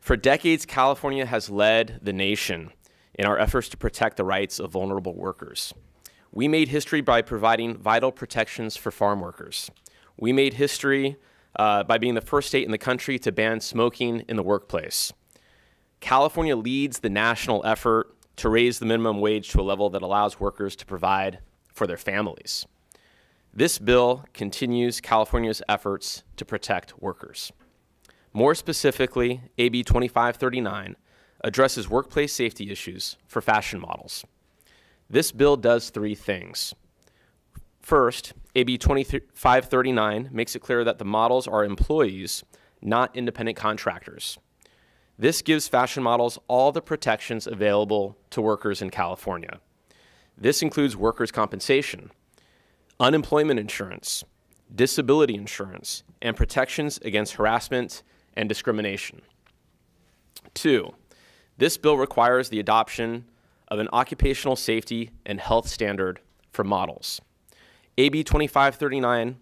For decades, California has led the nation in our efforts to protect the rights of vulnerable workers. We made history by providing vital protections for farm workers. We made history by being the first state in the country to ban smoking in the workplace. California leads the national effort to raise the minimum wage to a level that allows workers to provide for their families. This bill continues California's efforts to protect workers. More specifically, AB 2539 addresses workplace safety issues for fashion models. This bill does three things. First, AB 2539 makes it clear that the models are employees, not independent contractors. This gives fashion models all the protections available to workers in California. This includes workers' compensation, unemployment insurance, disability insurance, and protections against harassment and discrimination. Two, this bill requires the adoption of an occupational safety and health standard for models. AB 2539,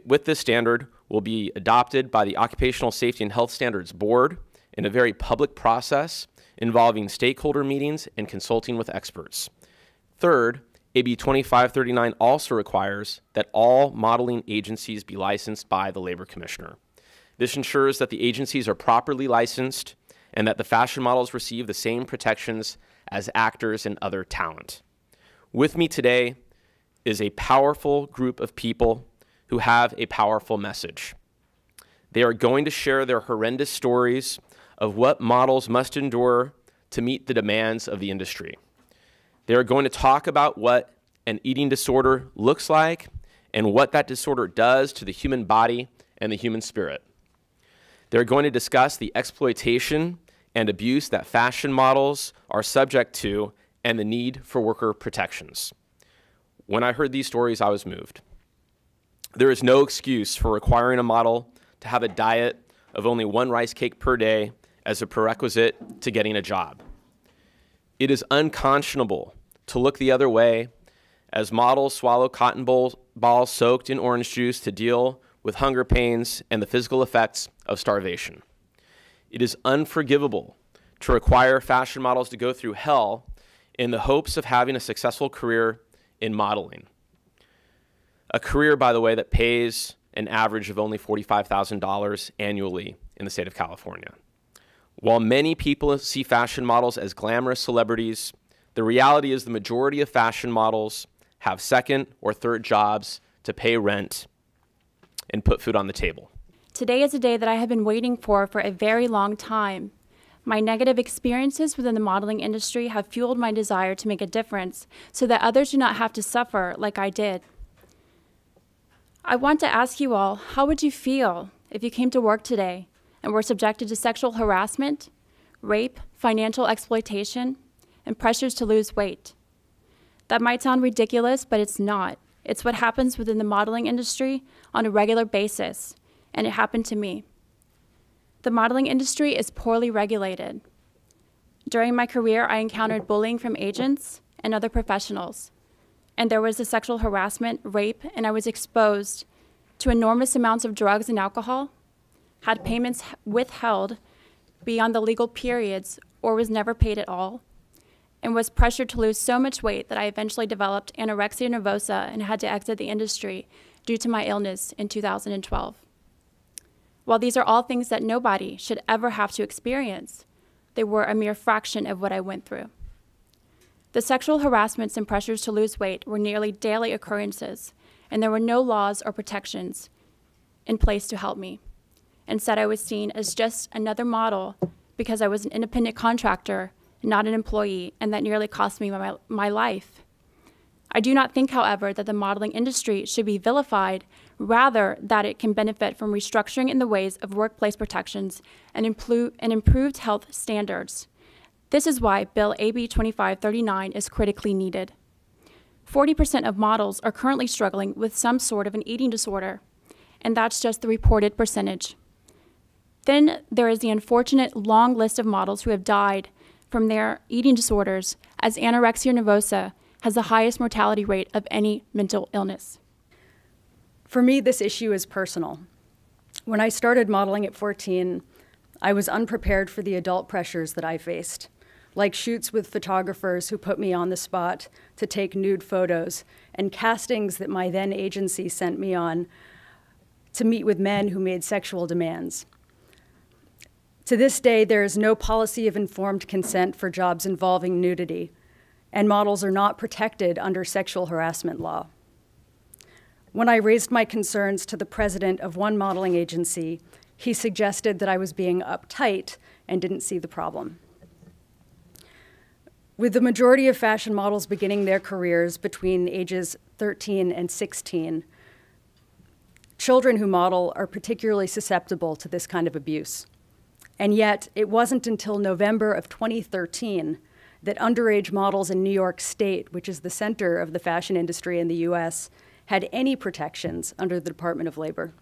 with this standard, will be adopted by the Occupational Safety and Health Standards Board in a very public process involving stakeholder meetings and consulting with experts. Third, AB 2539 also requires that all modeling agencies be licensed by the Labor Commissioner. This ensures that the agencies are properly licensed and that the fashion models receive the same protections as actors and other talent. With me today is a powerful group of people who have a powerful message. They are going to share their horrendous stories of what models must endure to meet the demands of the industry. They are going to talk about what an eating disorder looks like and what that disorder does to the human body and the human spirit. They're going to discuss the exploitation and abuse that fashion models are subject to and the need for worker protections. When I heard these stories, I was moved. There is no excuse for requiring a model to have a diet of only one rice cake per day as a prerequisite to getting a job. It is unconscionable to look the other way as models swallow cotton balls soaked in orange juice to deal with hunger pains and the physical effects of starvation. It is unforgivable to require fashion models to go through hell in the hopes of having a successful career in modeling. A career, by the way, that pays an average of only $45,000 annually in the state of California. While many people see fashion models as glamorous celebrities, the reality is the majority of fashion models have second or third jobs to pay rent and put food on the table. Today is a day that I have been waiting for a very long time. My negative experiences within the modeling industry have fueled my desire to make a difference so that others do not have to suffer like I did. I want to ask you all, how would you feel if you came to work today and were subjected to sexual harassment, rape, financial exploitation, and pressures to lose weight? That might sound ridiculous, but it's not. It's what happens within the modeling industry on a regular basis, and it happened to me. The modeling industry is poorly regulated. During my career, I encountered bullying from agents and other professionals, and there was a sexual harassment, rape, and I was exposed to enormous amounts of drugs and alcohol, had payments withheld beyond the legal periods or was never paid at all, and was pressured to lose so much weight that I eventually developed anorexia nervosa and had to exit the industry due to my illness in 2012. While these are all things that nobody should ever have to experience, they were a mere fraction of what I went through. The sexual harassments and pressures to lose weight were nearly daily occurrences, and there were no laws or protections in place to help me. Instead, I was seen as just another model because I was an independent contractor, not an employee, and that nearly cost me my life. I do not think, however, that the modeling industry should be vilified, rather that it can benefit from restructuring in the ways of workplace protections and improved health standards. This is why Bill AB 2539 is critically needed. 40% of models are currently struggling with some sort of an eating disorder, and that's just the reported percentage. Then there is the unfortunate long list of models who have died from their eating disorders, as anorexia nervosa has the highest mortality rate of any mental illness. For me, this issue is personal. When I started modeling at 14, I was unprepared for the adult pressures that I faced, like shoots with photographers who put me on the spot to take nude photos, and castings that my then agency sent me on to meet with men who made sexual demands. To this day, there is no policy of informed consent for jobs involving nudity, and models are not protected under sexual harassment law. When I raised my concerns to the president of one modeling agency, he suggested that I was being uptight and didn't see the problem. With the majority of fashion models beginning their careers between ages 13 and 16, children who model are particularly susceptible to this kind of abuse. And yet, it wasn't until November of 2013 that underage models in New York State, which is the center of the fashion industry in the US, had any protections under the Department of Labor.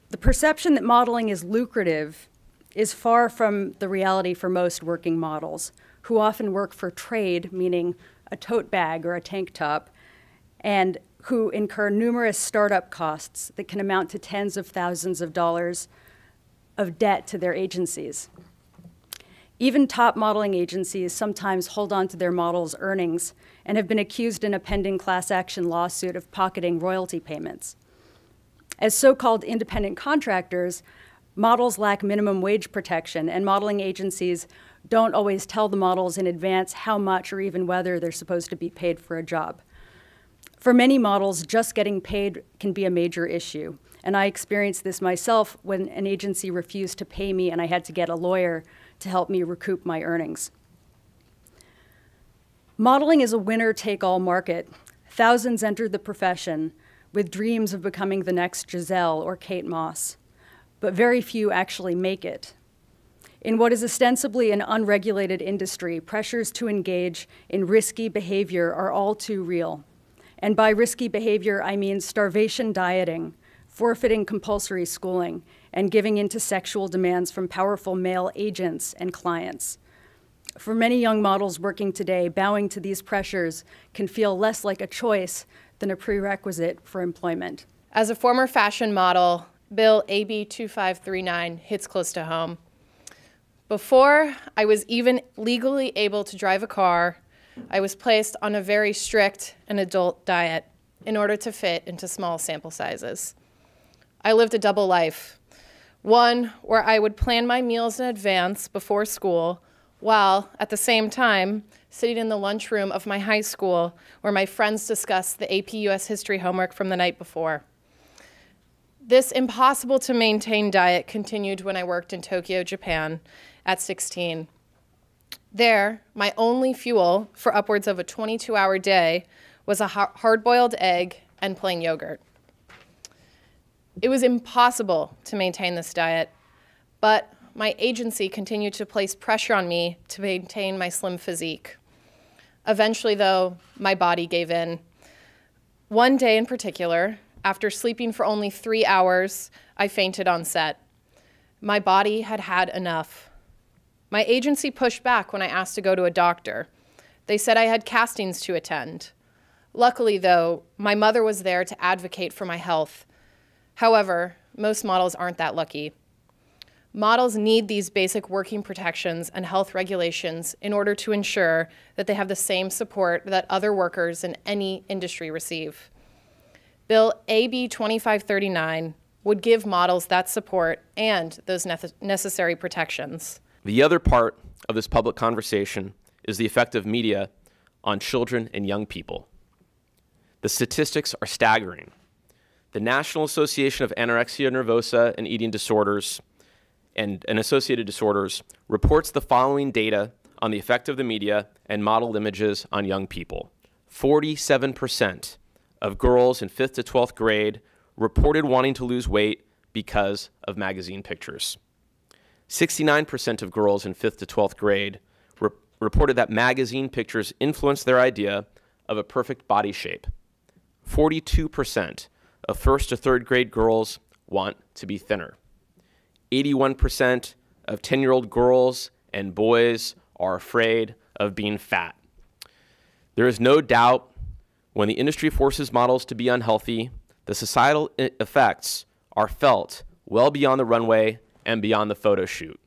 The perception that modeling is lucrative is far from the reality for most working models, who often work for trade, meaning a tote bag or a tank top, and who incur numerous startup costs that can amount to tens of thousands of dollars of debt to their agencies. Even top modeling agencies sometimes hold on to their models' earnings and have been accused in a pending class action lawsuit of pocketing royalty payments. As so-called independent contractors, models lack minimum wage protection, and modeling agencies don't always tell the models in advance how much or even whether they're supposed to be paid for a job. For many models, just getting paid can be a major issue, and I experienced this myself when an agency refused to pay me and I had to get a lawyer to help me recoup my earnings. Modeling is a winner-take-all market. Thousands enter the profession with dreams of becoming the next Giselle or Kate Moss, but very few actually make it. In what is ostensibly an unregulated industry, pressures to engage in risky behavior are all too real. And by risky behavior, I mean starvation dieting, forfeiting compulsory schooling, and giving in to sexual demands from powerful male agents and clients. For many young models working today, bowing to these pressures can feel less like a choice than a prerequisite for employment. As a former fashion model, Bill AB 2539 hits close to home. Before I was even legally able to drive a car, I was placed on a very strict and adult diet in order to fit into small sample sizes. I lived a double life, one where I would plan my meals in advance before school, while at the same time sitting in the lunchroom of my high school where my friends discussed the AP US history homework from the night before. This impossible to maintain diet continued when I worked in Tokyo, Japan at 16. There, my only fuel for upwards of a 22-hour day was a hard-boiled egg and plain yogurt. It was impossible to maintain this diet, but my agency continued to place pressure on me to maintain my slim physique. Eventually, though, my body gave in. One day in particular, after sleeping for only 3 hours, I fainted on set. My body had had enough. My agency pushed back when I asked to go to a doctor. They said I had castings to attend. Luckily, though, my mother was there to advocate for my health. However, most models aren't that lucky. Models need these basic working protections and health regulations in order to ensure that they have the same support that other workers in any industry receive. Bill AB 2539 would give models that support and those necessary protections. The other part of this public conversation is the effect of media on children and young people. The statistics are staggering. The National Association of Anorexia Nervosa and Eating Disorders and associated disorders reports the following data on the effect of the media and modeled images on young people. 47% of girls in 5th to 12th grade reported wanting to lose weight because of magazine pictures. 69% of girls in 5th to 12th grade reported that magazine pictures influenced their idea of a perfect body shape. 42% of 1st to 3rd grade girls want to be thinner. 81% of 10-year-old girls and boys are afraid of being fat. There is no doubt when the industry forces models to be unhealthy, the societal effects are felt well beyond the runway and beyond the photo shoot.